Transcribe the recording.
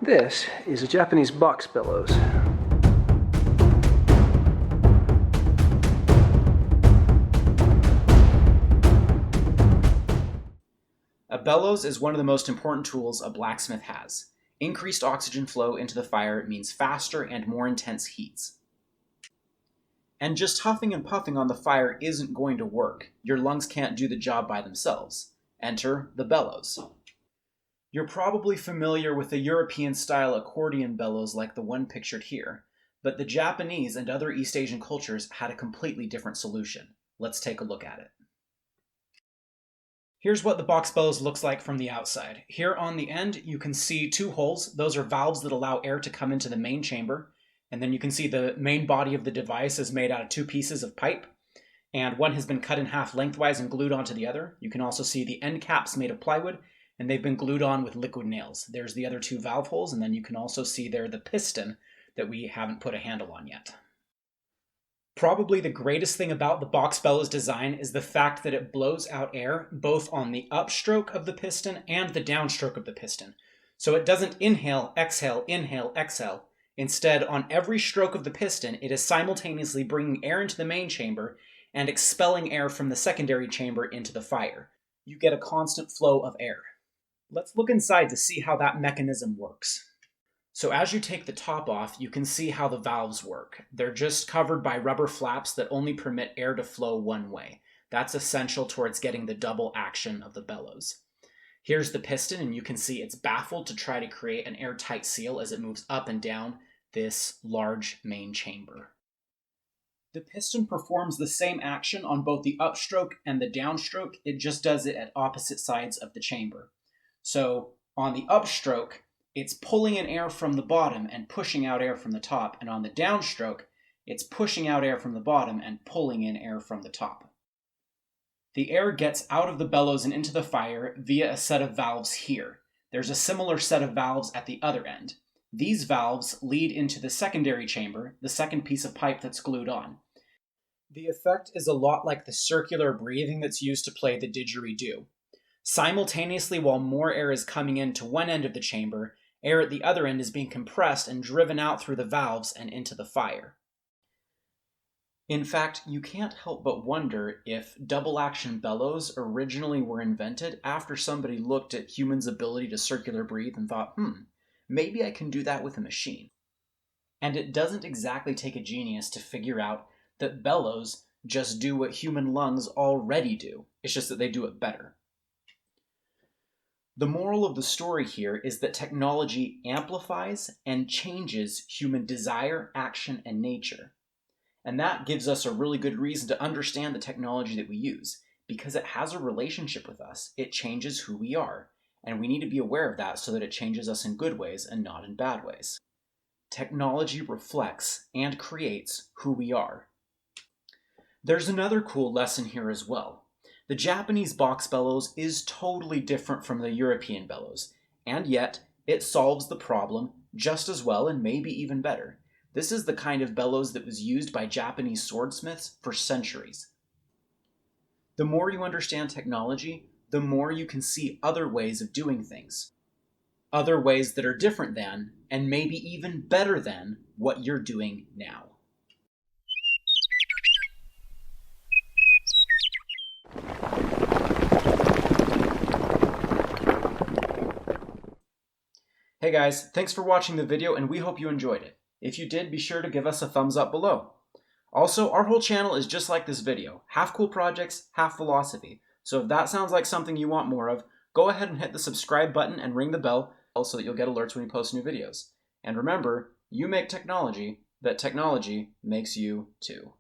This is a Japanese box bellows. A bellows is one of the most important tools a blacksmith has. Increased oxygen flow into the fire means faster and more intense heats. And just huffing and puffing on the fire isn't going to work. Your lungs can't do the job by themselves. Enter the bellows. You're probably familiar with the European-style accordion bellows like the one pictured here, but the Japanese and other East Asian cultures had a completely different solution. Let's take a look at it. Here's what the box bellows looks like from the outside. Here on the end, you can see two holes. Those are valves that allow air to come into the main chamber. And then you can see the main body of the device is made out of two pieces of pipe, and one has been cut in half lengthwise and glued onto the other. You can also see the end caps made of plywood, and they've been glued on with liquid nails. There's the other two valve holes, and then you can also see there the piston that we haven't put a handle on yet. Probably the greatest thing about the box bellows design is the fact that it blows out air both on the upstroke of the piston and the downstroke of the piston. So it doesn't inhale, exhale, inhale, exhale. Instead, on every stroke of the piston, it is simultaneously bringing air into the main chamber and expelling air from the secondary chamber into the fire. You get a constant flow of air. Let's look inside to see how that mechanism works. So as you take the top off, you can see how the valves work. They're just covered by rubber flaps that only permit air to flow one way. That's essential towards getting the double action of the bellows. Here's the piston, and you can see it's baffled to try to create an airtight seal as it moves up and down this large main chamber. The piston performs the same action on both the upstroke and the downstroke. It just does it at opposite sides of the chamber. So on the upstroke, it's pulling in air from the bottom and pushing out air from the top. And on the downstroke, it's pushing out air from the bottom and pulling in air from the top. The air gets out of the bellows and into the fire via a set of valves here. There's a similar set of valves at the other end. These valves lead into the secondary chamber, the second piece of pipe that's glued on. The effect is a lot like the circular breathing that's used to play the didgeridoo. Simultaneously, while more air is coming into one end of the chamber, air at the other end is being compressed and driven out through the valves and into the fire. In fact, you can't help but wonder if double-action bellows originally were invented after somebody looked at humans' ability to circular breathe and thought, maybe I can do that with a machine. And it doesn't exactly take a genius to figure out that bellows just do what human lungs already do. It's just that they do it better. The moral of the story here is that technology amplifies and changes human desire, action, and nature. And that gives us a really good reason to understand the technology that we use, because it has a relationship with us. It changes who we are, and we need to be aware of that so that it changes us in good ways and not in bad ways. Technology reflects and creates who we are. There's another cool lesson here as well. The Japanese box bellows is totally different from the European bellows, and yet it solves the problem just as well and maybe even better. This is the kind of bellows that was used by Japanese swordsmiths for centuries. The more you understand technology, the more you can see other ways of doing things. Other ways that are different than, and maybe even better than, what you're doing now. Hey guys, thanks for watching the video and we hope you enjoyed it. If you did, be sure to give us a thumbs up below. Also, our whole channel is just like this video. Half cool projects, half philosophy. So if that sounds like something you want more of, go ahead and hit the subscribe button and ring the bell so that you'll get alerts when we post new videos. And remember, you make technology, that technology makes you too.